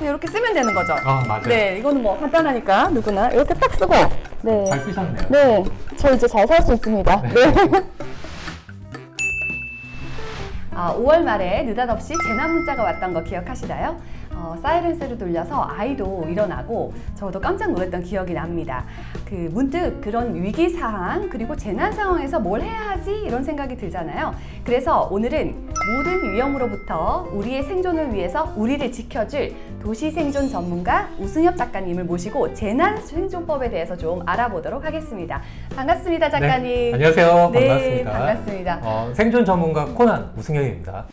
이렇게 쓰면 되는 거죠. 아, 맞아요. 네, 이거는 뭐 간단하니까 누구나 이렇게 딱 쓰고. 네. 잘 쓰셨네요. 네, 저 이제 잘 살 수 있습니다. 네. 5월 말에 느닷없이 재난 문자가 왔던 거 기억하시나요? 사이렌스를 돌려서 아이도 일어나고 저도 깜짝 놀랐던 기억이 납니다. 문득 그런 위기 상황 그리고 재난 상황에서 뭘 해야 하지 이런 생각이 들잖아요. 그래서 오늘은 모든 위험으로부터 우리의 생존을 위해서 우리를 지켜줄 도시 생존 전문가 우승엽 작가님을 모시고 재난 생존법에 대해서 좀 알아보도록 하겠습니다. 반갑습니다, 작가님. 네, 안녕하세요. 네, 반갑습니다. 반갑습니다. 생존 전문가 코난 우승엽입니다.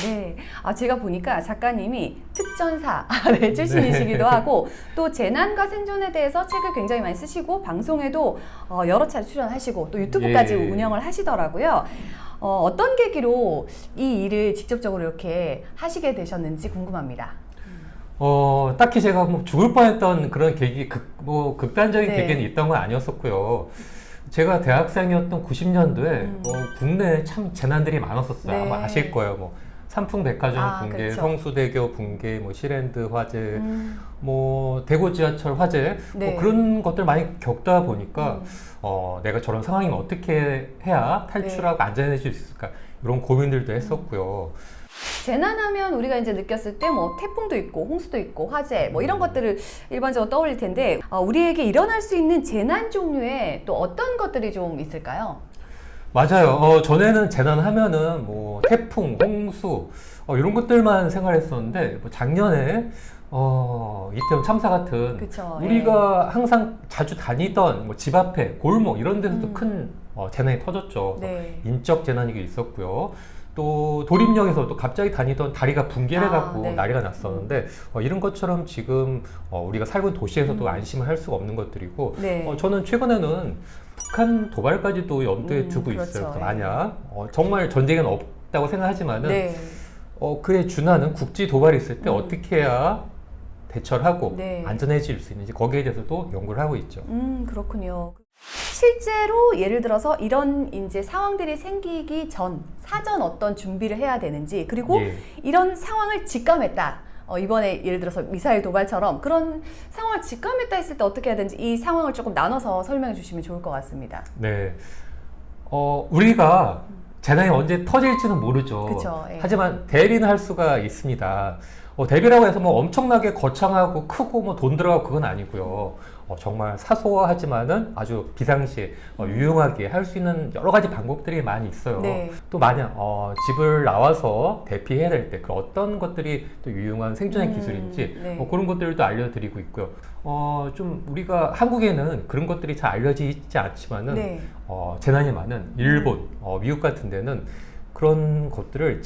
네, 제가 보니까 작가님이 특전사 네, 출신이시기도 하고 또 재난과 생존에 대해서 책을 굉장히 많이 쓰시고 방송에도 여러 차례 출연하시고 또 유튜브까지 예. 운영을 하시더라고요. 어떤 계기로 이 일을 직접적으로 이렇게 하시게 되셨는지 궁금합니다. 딱히 제가 뭐 죽을 뻔했던 그런 계기, 극단적인 네. 계기는 있던 건 아니었었고요. 제가 대학생이었던 90년도에 국내에 참 재난들이 많았었어요. 네. 아마 아실 거예요. 뭐 삼풍백화점 붕괴, 그렇죠. 성수대교 붕괴, 뭐 시랜드 화재, 뭐 대구 지하철 화재, 네. 뭐 그런 것들 많이 겪다 보니까 내가 저런 상황이면 어떻게 해야 탈출하고 네. 안전해질 수 있을까 이런 고민들도 했었고요. 재난하면 우리가 이제 느꼈을 때 뭐 태풍도 있고 홍수도 있고 화재 뭐 이런 것들을 일반적으로 떠올릴 텐데 우리에게 일어날 수 있는 재난 종류에 또 어떤 것들이 좀 있을까요? 맞아요. 전에는 재난하면은 뭐 태풍, 홍수 이런 것들만 생각했었는데 뭐 작년에 이태원 참사 같은 그쵸, 우리가 항상 자주 다니던 뭐 집 앞에 골목 이런 데서도 큰 재난이 터졌죠. 네. 인적 재난이 있었고요. 또 도림역에서도 갑자기 다니던 다리가 붕괴를 해갖고 네. 난리가 났었는데 이런 것처럼 지금 우리가 살고 있는 도시에서도 안심을 할 수가 없는 것들이고 네. 저는 최근에는 북한 도발까지도 염두에 두고 그렇죠. 있어요. 예. 만약 정말 전쟁은 없다고 생각하지만은 네. 그에 준하는 국지 도발이 있을 때 어떻게 해야 대처를 하고 네. 안전해질 수 있는지 거기에 대해서도 연구를 하고 있죠. 그렇군요. 실제로 예를 들어서 이런 이제 상황들이 생기기 전 사전 어떤 준비를 해야 되는지 그리고 예. 이런 상황을 직감했다. 이번에 예를 들어서 미사일 도발처럼 그런 상황을 직감했다 했을 때 어떻게 해야 되는지 이 상황을 조금 나눠서 설명해 주시면 좋을 것 같습니다. 네. 우리가 재난이 언제 터질지는 모르죠. 그쵸, 예. 하지만 대비는 할 수가 있습니다. 대비라고 해서 뭐 엄청나게 거창하고 크고 뭐 돈 들어가고 그건 아니고요. 정말 사소하지만은 아주 비상시에 유용하게 할 수 있는 여러 가지 방법들이 많이 있어요. 네. 또 만약 집을 나와서 대피해야 될 때 그 어떤 것들이 또 유용한 생존의 기술인지 네. 그런 것들도 알려드리고 있고요. 좀 우리가 한국에는 그런 것들이 잘 알려지지 않지만은 네. 재난이 많은 일본, 미국 같은 데는 그런 것들을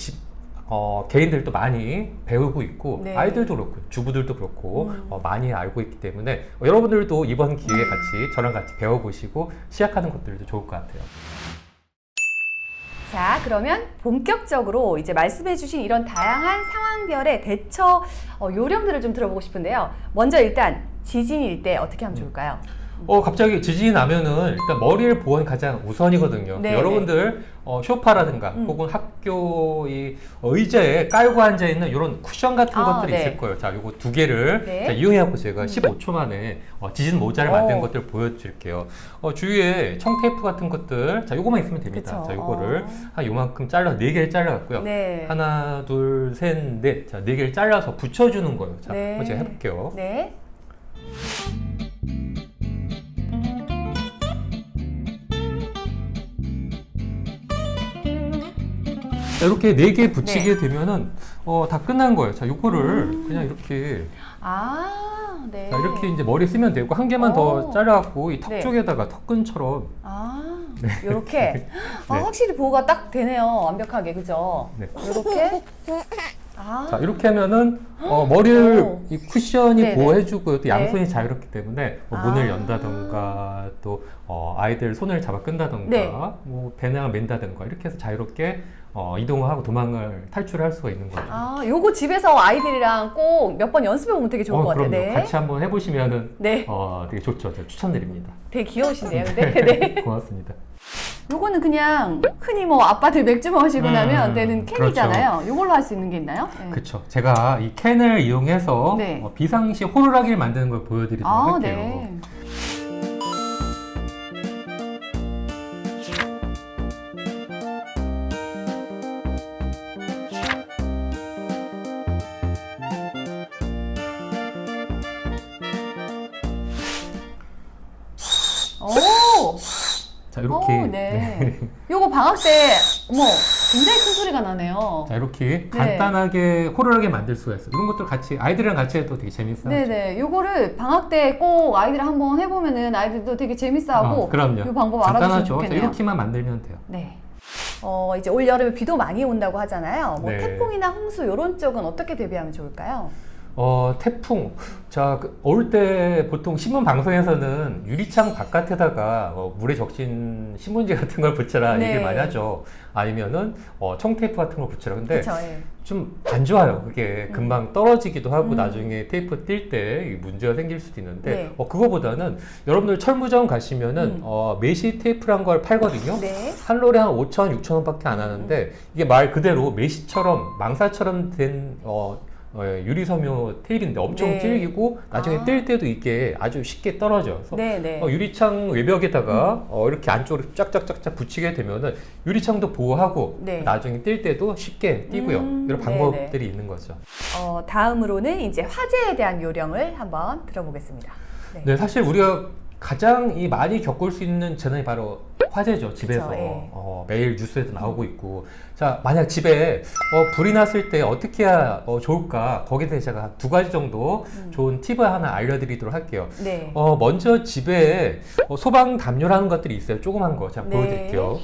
개인들도 많이 배우고 있고 네. 아이들도 그렇고 주부들도 그렇고 많이 알고 있기 때문에 여러분들도 이번 기회에 같이 저랑 같이 배워보시고 시작하는 것들도 좋을 것 같아요. 자, 그러면 본격적으로 이제 말씀해주신 이런 다양한 상황별의 대처 요령들을 좀 들어보고 싶은데요. 먼저 일단 지진일 때 어떻게 하면 좋을까요? 갑자기 지진이 나면은 일단 머리를 보호하는 가장 우선이거든요. 네, 여러분들 소파라든가 혹은 학교 이 의자에 깔고 앉아 있는 이런 쿠션 같은 것들이 네. 있을 거예요. 자, 요거 두 개를 네. 자, 이용해갖고 제가 15초 만에 지진 모자를 만든 것들을 보여드릴게요. 주위에 청테이프 같은 것들, 자, 요거만 있으면 됩니다. 그쵸. 자, 요거를 한 요만큼 잘라 4개를 잘라갖고요. 네. 하나, 둘, 셋, 넷. 자, 4개를 잘라서 붙여주는 거예요. 자, 네. 한번 제가 해볼게요. 네. 이렇게 4개 붙이게 되면은 다 끝난 거예요. 자, 요거를 그냥 이렇게 네. 자, 이렇게 이제 머리 쓰면 되고 한 개만 더 잘라갖고 이 턱 네. 쪽에다가 턱끈처럼 요렇게. 확실히 보호가 딱 되네요. 완벽하게. 그죠? 네. 요렇게. 자, 이렇게 하면은 머리를 이 쿠션이 네네. 보호해주고 또 양손이 네. 자유롭기 때문에 뭐 문을 연다던가 또 아이들 손을 잡아 끈다던가 네. 뭐 배낭을 맨다던가 이렇게 해서 자유롭게 이동을 하고 도망을 탈출할 수가 있는 거죠. 아, 요거 집에서 아이들이랑 꼭 몇 번 연습해 보면 되게 좋을 것 같아요. 그럼요. 네. 같이 한번 해보시면은 네. 되게 좋죠. 제가 추천드립니다. 되게 귀여우시네요. 네. 네. 고맙습니다. 요거는 그냥 흔히 뭐 아빠들 맥주 마시고 나면 되는 캔이잖아요. 요걸로 할 수 있는 게 있나요? 네. 그렇죠. 제가 이 캔을 이용해서 네. 비상시 호루라기를 만드는 걸 보여드리도록 아, 할게요. 네. 오! 자, 이렇게. 네. 요거 방학 때, 어머, 굉장히 큰 소리가 나네요. 자, 이렇게 간단하게 호루라기 만들 수가 있어요. 이런 것들 같이, 아이들이랑 같이 해도 되게 재밌어요. 네네. 요거를 방학 때 꼭 아이들 한번 해보면은 아이들도 되게 재밌어하고. 그럼요. 요 방법 알아주시면 간단하죠. 좋겠네요. 자, 이렇게만 만들면 돼요. 네. 이제 올 여름에 비도 많이 온다고 하잖아요. 뭐 네. 태풍이나 홍수 이런 쪽은 어떻게 대비하면 좋을까요? 태풍. 자, 올 때 보통 신문 방송에서는 유리창 바깥에다가 물에 적신 신문지 같은 걸 붙여라 네. 얘기를 많이 하죠. 아니면은 청테이프 같은 걸 붙여라. 근데 그쵸, 예. 좀 안 좋아요. 그게 금방 떨어지기도 하고 나중에 테이프 뛸 때 문제가 생길 수도 있는데 네. 그거보다는 여러분들 철무점 가시면은 메시 테이프란 걸 팔거든요. 네. 한 롤에 한 5,000원, 6,000원밖에 안 하는데 이게 말 그대로 메시처럼 망사처럼 된 유리섬유 테일인데 엄청 네. 질기고 나중에 아. 뗄 때도 이게 아주 쉽게 떨어져요. 그래서 네네. 유리창 외벽에다가 이렇게 안쪽으로 쫙쫙쫙쫙 붙이게 되면은 유리창도 보호하고 네. 나중에 뗄 때도 쉽게 띄고요. 이런 방법들이 있는 거죠. 다음으로는 이제 화재에 대한 요령을 한번 들어보겠습니다. 네. 네, 사실 우리가 가장 많이 겪을 수 있는 재난이 바로 화재죠. 집에서. 그쵸, 예. 매일 뉴스에도 나오고 있고. 자, 만약 집에 불이 났을 때 어떻게 해야 좋을까? 거기에 대해서 제가 두 가지 정도 좋은 팁을 하나 알려드리도록 할게요. 네. 먼저 집에 소방 담요라는 것들이 있어요. 조그만 거. 제가 네. 보여드릴게요.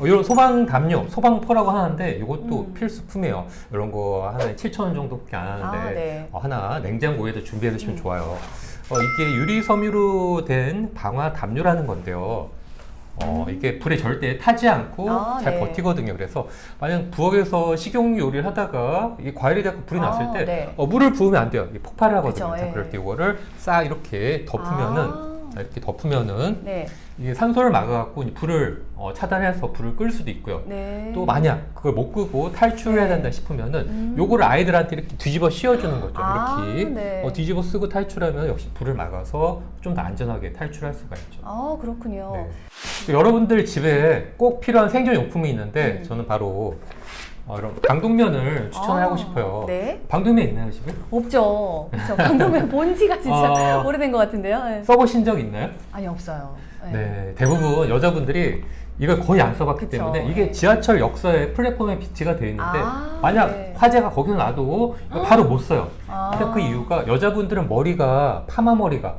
이런 소방 담요, 소방포라고 하는데 이것도 필수품이에요. 이런 거 하나에 7,000원 정도밖에 안 하는데 아, 네. 하나 냉장고에도 준비해 두시면 좋아요. 이게 유리 섬유로 된 방화 담요라는 건데요. 이게 불에 절대 타지 않고 잘 네. 버티거든요. 그래서 만약 부엌에서 식용 요리를 하다가 이게 과일이 되고 불이 났을 때 네. 물을 부으면 안 돼요. 이게 폭발을 하거든요. 그쵸, 자, 예. 그럴 때 이거를 싹 이렇게 덮으면은 자, 이렇게 덮으면은 네. 이게 산소를 막아갖고 불을 차단해서 불을 끌 수도 있고요. 네. 또 만약 그걸 못 끄고 탈출해야 된다 싶으면은 요거를 아이들한테 이렇게 뒤집어 씌워주는 거죠. 이렇게 네. 뒤집어 쓰고 탈출하면 역시 불을 막아서 좀 더 안전하게 탈출할 수가 있죠. 그렇군요. 네. 또 여러분들 집에 꼭 필요한 생존용품이 있는데 저는 바로 이런 방독면을 추천하고 싶어요. 네. 방독면 있나요 집에? 없죠. 그렇죠. 방독면 본 지가 진짜 오래된 것 같은데요. 네. 써보신 적 있나요? 아니, 없어요. 네. 네, 대부분 여자분들이 이걸 거의 안 써봤기 그쵸. 때문에 이게 지하철 역사의 플랫폼에 비치가 되어 있는데 만약 네. 화재가 거기서 나도 이거 바로 못 써요. 아. 그 이유가 여자분들은 머리가 파마 머리가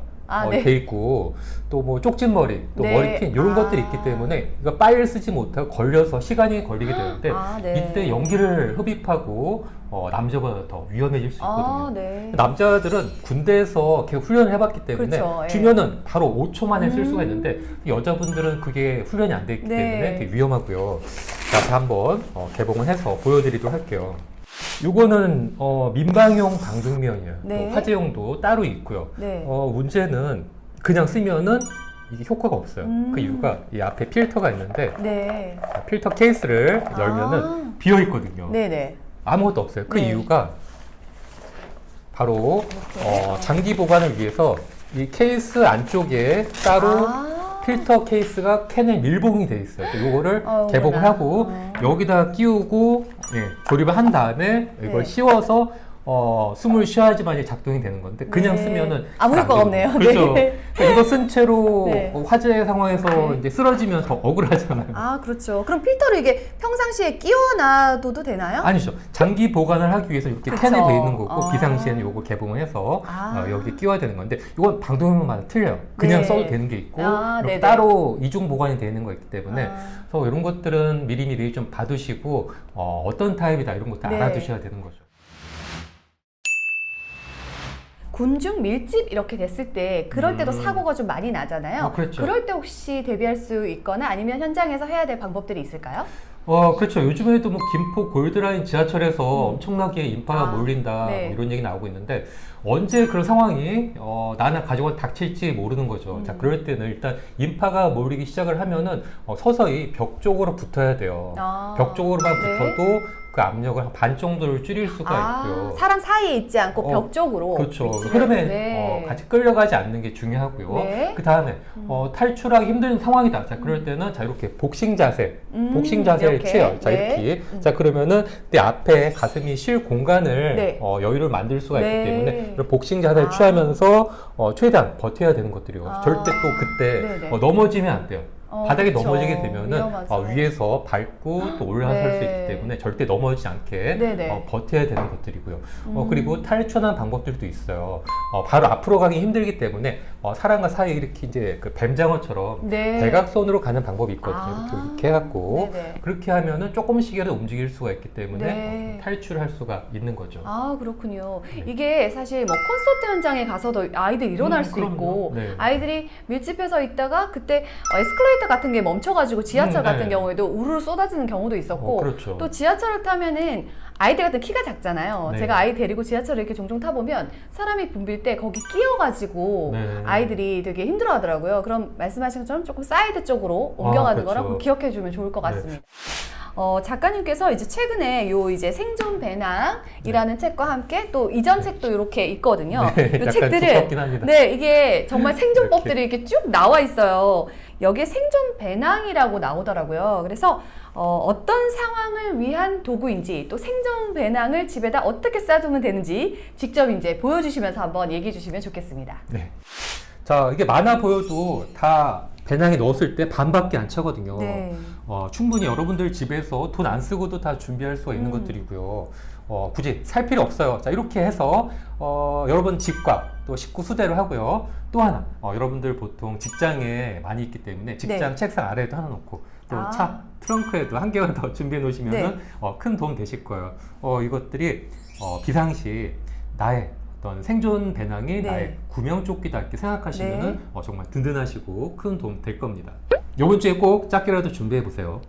네. 돼 있고 또 뭐 쪽진 머리, 또 네. 머리핀 이런 것들이 있기 때문에 이거 파일 쓰지 못하고 걸려서 시간이 걸리게 되는데 네. 이때 연기를 흡입하고 남자보다 더 위험해질 수 있거든요. 네. 남자들은 군대에서 계속 훈련을 해봤기 때문에 그렇죠. 예. 주면은 바로 5초 만에 쓸 수가 있는데 여자분들은 그게 훈련이 안 돼 있기 네. 때문에 되게 위험하고요. 자, 한번 개봉을 해서 보여드리도록 할게요. 요거는 민방용 방독면이에요. 네. 화재용도 따로 있고요. 네. 문제는 그냥 쓰면은 이게 효과가 없어요. 그 이유가 이 앞에 필터가 있는데 네. 필터 케이스를 열면은 비어 있거든요. 네네. 아무것도 없어요. 그 네. 이유가 바로 이렇게. 장기 보관을 위해서 이 케이스 안쪽에 따로 필터 케이스가 캔에 밀봉이 돼 있어요. 요거를 개봉을 하고 여기다 끼우고 조립을 한 다음에 이걸 네. 씌워서 숨을 쉬어야지만 작동이 되는 건데 그냥 네. 쓰면은 아무 잘 안 효과가 되는 없네요. 거예요. 그렇죠. 네. 그러니까 이거 쓴 채로 네. 화재 상황에서 네. 이제 쓰러지면 더 억울하잖아요. 그렇죠. 그럼 필터를 이게 평상시에 끼워놔도 되나요? 아니죠. 장기 보관을 하기 위해서 이렇게 그쵸. 캔에 돼 있는 거고 비상시에는 요거 개봉을 해서 여기 끼워야 되는 건데 이건 방독면마다 틀려요. 그냥 네. 써도 되는 게 있고 이렇게 네네. 따로 이중 보관이 되는 거 있기 때문에 그래서 이런 것들은 미리미리 좀 봐두시고 어떤 타입이다 이런 것도 네. 알아두셔야 되는 거죠. 곤충 밀집 이렇게 됐을 때 그럴 때도 사고가 좀 많이 나잖아요. 그렇죠. 그럴 때 혹시 대비할 수 있거나 아니면 현장에서 해야 될 방법들이 있을까요? 그렇죠. 요즘에도 뭐 김포 골드라인 지하철에서 엄청나게 인파가 몰린다 네. 뭐 이런 얘기 나오고 있는데 언제 그런 상황이 나나 가족을 닥칠지 모르는 거죠. 자, 그럴 때는 일단 인파가 몰리기 시작을 하면은 서서히 벽 쪽으로 붙어야 돼요. 벽 쪽으로만 네. 붙어도 그 압력을 한 반 정도를 줄일 수가 있고요. 사람 사이에 있지 않고 벽 쪽으로. 그렇죠. 위치를- 흐름에 네. 같이 끌려가지 않는 게 중요하고요. 네. 그 다음에 탈출하기 힘든 상황이다. 자, 그럴 때는 자 이렇게 복싱 자세, 복싱 자세를 이렇게. 취해요. 자, 네. 이렇게. 자, 그러면은 내 앞에 가슴이 쉴 공간을 네. 여유를 만들 수가 네. 있기 때문에 이런 복싱 자세를 취하면서 최대한 버텨야 되는 것들이요. 절대 또 그때 네네. 넘어지면 안 돼요. 바닥에 그쵸. 넘어지게 되면은 위험하죠. 위에서 밟고 또 올라설 네. 수 있기 때문에 절대 넘어지지 않게 네네. 버텨야 되는 것들이고요. 그리고 탈출하는 방법들도 있어요. 바로 앞으로 가기 힘들기 때문에 사람과 사이에 이렇게 이제 그 뱀장어처럼 네. 대각선으로 가는 방법이 있거든요. 이렇게 해갖고 네네. 그렇게 하면은 조금씩이라도 움직일 수가 있기 때문에 네. 탈출할 수가 있는 거죠. 그렇군요. 네. 이게 사실 뭐 콘서트 현장에 가서도 아이들이 일어날 수 그럼요. 있고 네. 아이들이 밀집해서 있다가 그때 에스컬레이터 같은 게 멈춰가지고 지하철 네. 같은 경우에도 우르르 쏟아지는 경우도 있었고 그렇죠. 또 지하철을 타면은 아이들 같은 키가 작잖아요. 네. 제가 아이 데리고 지하철을 이렇게 종종 타보면 사람이 붐빌 때 거기 끼어가지고 네. 아이들이 되게 힘들어하더라고요. 그럼 말씀하신 것처럼 조금 사이드 쪽으로 옮겨가는 그렇죠. 거라 꼭 기억해주면 좋을 것 네. 같습니다. 작가님께서 이제 최근에 요 이제 생존 배낭이라는 책과 함께 또 이전 책도 이렇게 있거든요. 네, 요 약간 책들을 두껍긴 합니다. 네, 이게 정말 생존법들이 이렇게 쭉 나와 있어요. 여기에 생존 배낭이라고 나오더라고요. 그래서 어떤 상황을 위한 도구인지 또 생존 배낭을 집에다 어떻게 싸두면 되는지 직접 이제 보여주시면서 한번 얘기해 주시면 좋겠습니다. 네. 자, 이게 많아 보여도 다 배낭에 넣었을 때 반밖에 안 차거든요. 네. 충분히 여러분들 집에서 돈 안 쓰고도 다 준비할 수가 있는 것들이고요. 굳이 살 필요 없어요. 자, 이렇게 해서 여러분 집과 또 식구 수대를 하고요. 또 하나, 여러분들 보통 직장에 많이 있기 때문에 직장 네. 책상 아래에도 하나 놓고 또 아. 차 트렁크에도 한 개만 더 준비해 놓으시면 네. 큰 도움 되실 거예요. 이것들이 비상시 나의 어떤 생존 배낭이 네. 나의 구명조끼다 이렇게 생각하시면은 네. 정말 든든하시고 큰 도움 될 겁니다. 요번 주에 꼭 작게라도 준비해 보세요.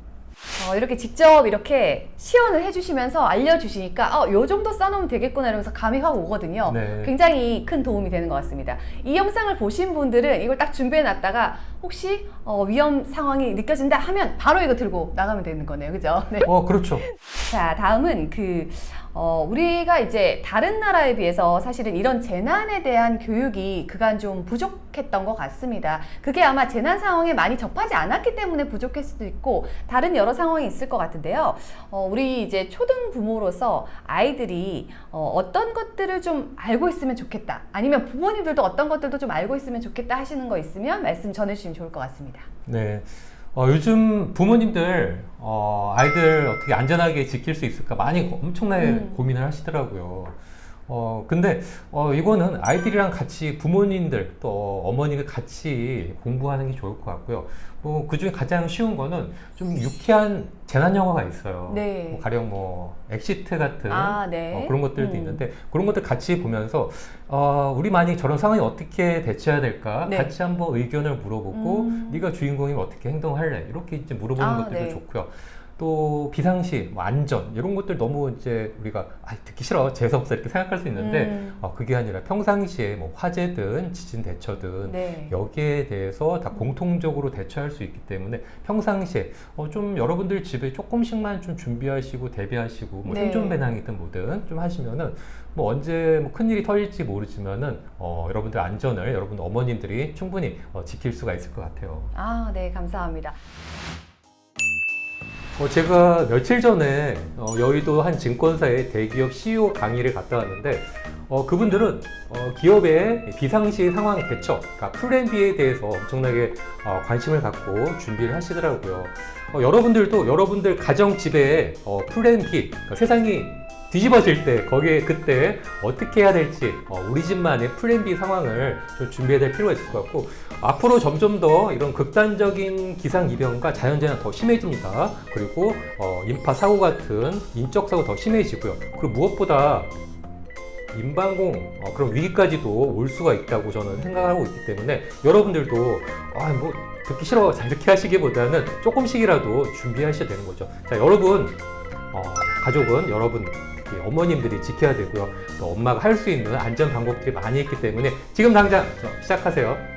이렇게 직접 이렇게 시연을 해주시면서 알려주시니까 요 정도 써놓으면 되겠구나 이러면서 감이 확 오거든요. 네. 굉장히 큰 도움이 되는 것 같습니다. 이 영상을 보신 분들은 이걸 딱 준비해놨다가 혹시 위험 상황이 느껴진다 하면 바로 이거 들고 나가면 되는 거네요. 그죠? 네. 그렇죠. 자, 다음은 우리가 이제 다른 나라에 비해서 사실은 이런 재난에 대한 교육이 그간 좀 부족했던 것 같습니다. 그게 아마 재난 상황에 많이 접하지 않았기 때문에 부족할 수도 있고 다른 여러 상황이 있을 것 같은데요. 우리 이제 초등 부모로서 아이들이 어떤 것들을 좀 알고 있으면 좋겠다. 아니면 부모님들도 어떤 것들도 좀 알고 있으면 좋겠다 하시는 거 있으면 말씀 전해주시면 좋을 것 같습니다. 네. 요즘 부모님들 아이들 어떻게 안전하게 지킬 수 있을까 많이 엄청나게 고민을 하시더라고요. 근데 이거는 아이들이랑 같이 부모님들 또 어머니가 같이 공부하는 게 좋을 것 같고요. 그 중에 가장 쉬운 거는 좀 유쾌한 재난 영화가 있어요. 네. 가령 엑시트 같은 네. 그런 것들도 있는데 그런 것들 같이 보면서 우리 만약 저런 상황에 어떻게 대처해야 될까 네. 같이 한번 의견을 물어보고 네가 주인공이면 어떻게 행동할래 이렇게 이제 물어보는 것들도 네. 좋고요. 또 비상시 안전 이런 것들 너무 이제 우리가 듣기 싫어 재수없어 이렇게 생각할 수 있는데 그게 아니라 평상시에 화재든 지진 대처든 네. 여기에 대해서 다 공통적으로 대처할 수 있기 때문에 평상시에 좀 여러분들 집에 조금씩만 좀 준비하시고 대비하시고 네. 생존 배낭이든 뭐든 좀 하시면은 언제 큰일이 터질지 모르지만은 여러분들 안전을 여러분 어머님들이 충분히 지킬 수가 있을 것 같아요. 네, 감사합니다. 제가 며칠 전에 여의도 한 증권사의 대기업 CEO 강의를 갔다 왔는데 그분들은 기업의 비상시 상황 대처, 그러니까 플랜 B에 대해서 엄청나게 관심을 갖고 준비를 하시더라고요. 여러분들도 여러분들 가정 집에 플랜 B, 그러니까 세상이 뒤집어질 때 거기에 그때 어떻게 해야 될지 우리 집만의 플랜 B 상황을 좀 준비해야 될 필요가 있을 것 같고 앞으로 점점 더 이런 극단적인 기상이변과 자연재해는 더 심해집니다. 그리고 인파 사고 같은 인적 사고 더 심해지고요. 그리고 무엇보다 인방공 그런 위기까지도 올 수가 있다고 저는 생각하고 있기 때문에 여러분들도 듣기 싫어 자 이렇게 하시기보다는 조금씩이라도 준비하셔야 되는 거죠. 자, 여러분 가족은 여러분 특히 어머님들이 지켜야 되고요. 또 엄마가 할 수 있는 안전 방법들이 많이 있기 때문에 지금 당장 시작하세요.